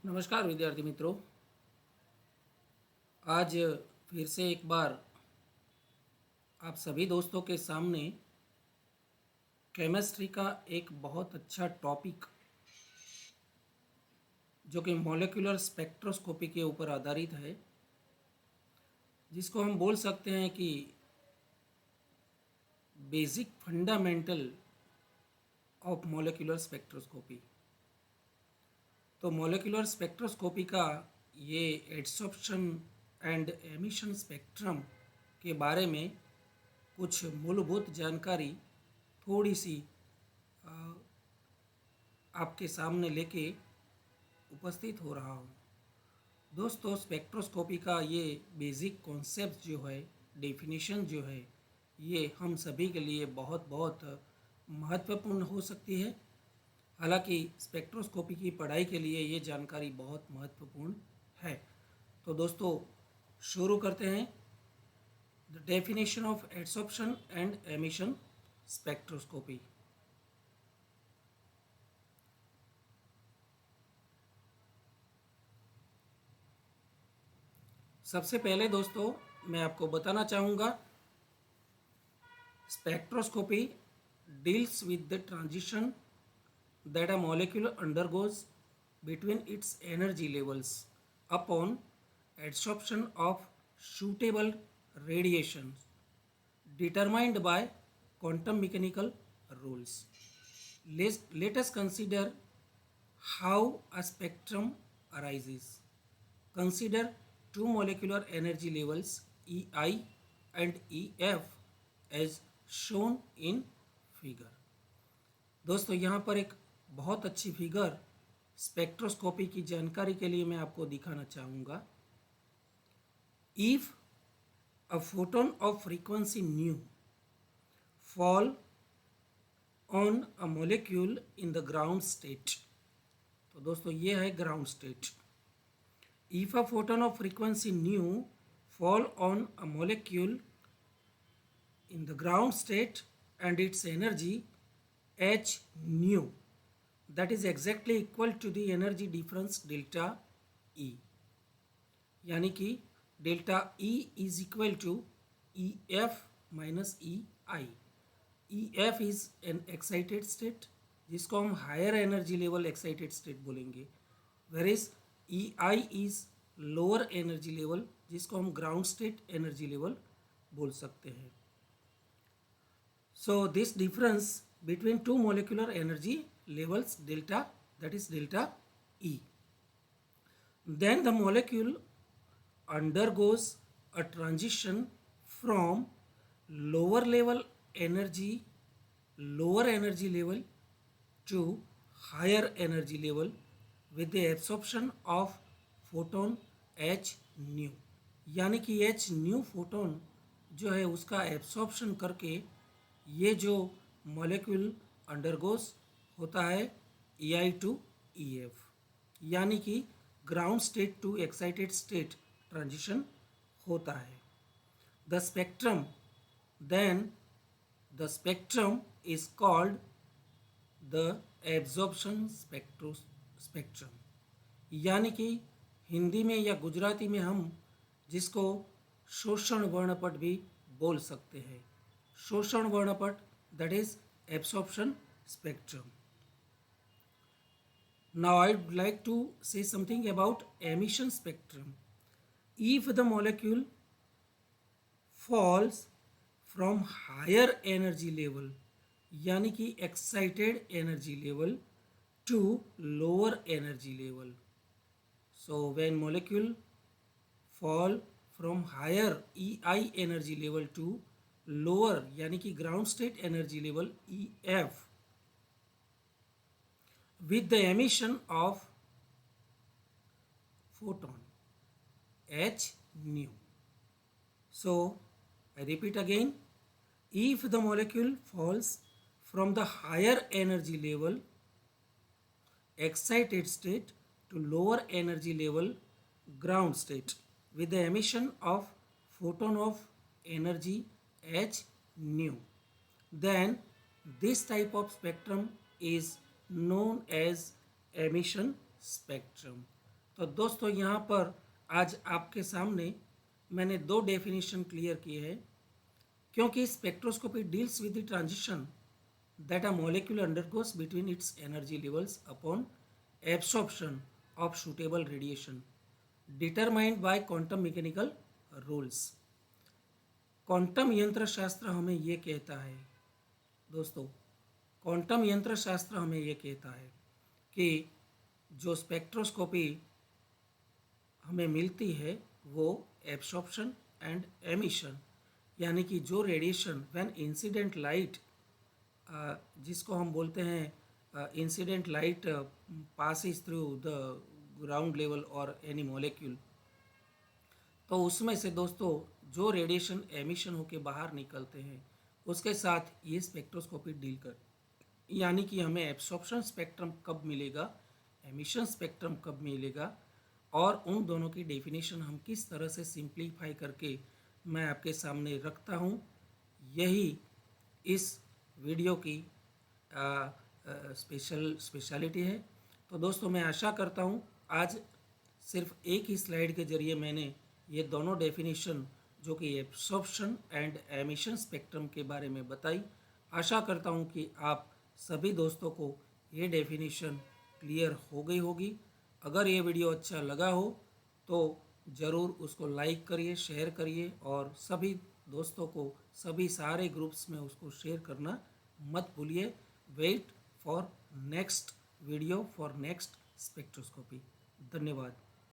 नमस्कार विद्यार्थी मित्रों। आज फिर से एक बार आप सभी दोस्तों के सामने केमिस्ट्री का एक बहुत अच्छा टॉपिक जो कि मॉलिक्यूलर स्पेक्ट्रोस्कोपी के ऊपर आधारित है, जिसको हम बोल सकते हैं कि basic fundamental of molecular spectroscopy. तो मॉलिक्यूलर स्पेक्ट्रोस्कोपी का ये एड्सॉर्प्शन एंड एमिशन स्पेक्ट्रम के बारे में कुछ मूलभूत जानकारी थोड़ी सी अ, आपके सामने लेके उपस्थित हो रहा हूँ। दोस्तों, स्पेक्ट्रोस्कोपी का ये बेसिक कॉन्सेप्ट जो है, डेफिनेशन जो है, ये हम सभी के लिए बहुत बहुत महत्वपूर्ण हो सकती है। हालांकि स्पेक्ट्रोस्कोपी की पढ़ाई के लिए ये जानकारी बहुत महत्वपूर्ण है। तो दोस्तों, शुरू करते हैं। The definition of adsorption and emission spectroscopy. सबसे पहले दोस्तों, मैं आपको बताना चाहूँगा, spectroscopy deals with the transition that a molecule undergoes between its energy levels upon absorption of suitable radiation determined by quantum mechanical rules. Let us consider how a spectrum arises. Consider two molecular energy levels EI and EF as shown in figure. दोस्तों, यहाँ पर एक बहुत अच्छी figure spectroscopy की जानकारी के लिए मैं आपको दिखाना चाहूँगा। If a photon of frequency new fall on a molecule in the ground state, तो दोस्तों ये है ground state. If a photon of frequency new fall on a molecule in the ground state and its energy h nu, that is exactly equal to the energy difference delta E, यानी कि delta E is equal to EF minus EI. EF is an excited state जिसको हम higher energy level excited state बोलेंगे, whereas EI is lower energy level जिसको हम ground state energy level बोल सकते हैं। So this difference between two molecular energy levels delta, that is delta E. Then the molecule undergoes a transition from lower energy level to higher energy level with the absorption of photon h nu, यानी कि h nu photon जो है उसका absorption करके ये जो molecule undergoes होता है EI टू EF, यानी कि ground state to excited state transition होता है। The spectrum then the spectrum is called the absorption spectrum, यानी कि हिंदी में या गुजराती में हम जिसको शोषण वर्णपट भी बोल सकते हैं। शोषण वर्णपट, that is absorption spectrum. Now I would like to say something about emission spectrum. If the molecule falls from higher energy level, यानी कि excited energy level to lower energy level, so when molecule fall from higher EI energy level to lower यानी कि ground state energy level EF with the emission of photon h nu. So I repeat again, if the molecule falls from the higher energy level excited state to lower energy level ground state with the emission of photon of energy h nu, then this type of spectrum is known as emission spectrum. तो दोस्तों यहाँ पर आज आपके सामने मैंने दो definition clear किए हैं, क्योंकि spectroscopy deals with the transition that a molecule undergoes between its energy levels upon absorption of suitable radiation determined by quantum mechanical rules. Quantum यंत्र शास्त्र हमें ये कहता है दोस्तों, क्वांटम यंत्र शास्त्र हमें ये कहता है कि जो स्पेक्ट्रोस्कोपी हमें मिलती है वो एब्सॉर्प्शन एंड एमिशन, यानी कि जो रेडिएशन व्हेन इंसिडेंट लाइट, जिसको हम बोलते हैं incident light passes through the ground level और एनी मॉलिक्यूल, तो उसमें से दोस्तों जो रेडिएशन एमिशन होके बाहर निकलते हैं उसके साथ ये स्पेक्ट्रोस्कोपी डील कर, यानी कि हमें एब्सॉर्प्शन स्पेक्ट्रम कब मिलेगा, एमिशन स्पेक्ट्रम कब मिलेगा, और उन दोनों की डेफिनेशन हम किस तरह से सिंप्लीफाई करके मैं आपके सामने रखता हूँ, यही इस वीडियो की स्पेशलिटी है। तो दोस्तों मैं आशा करता हूँ आज सिर्फ एक ही स्लाइड के जरिए मैंने ये दोनों डेफिनेशन जो कि एब्सॉर्प्शन एंड एमिशन स्पेक्ट्रम के बारे में बताई, आशा करता हूँ कि आप सभी दोस्तों को ये डेफिनेशन क्लियर हो गई होगी। अगर ये वीडियो अच्छा लगा हो तो ज़रूर उसको लाइक करिए, शेयर करिए और सभी दोस्तों को सभी सारे ग्रुप्स में उसको शेयर करना मत भूलिए। Wait for next video for next spectroscopy. धन्यवाद।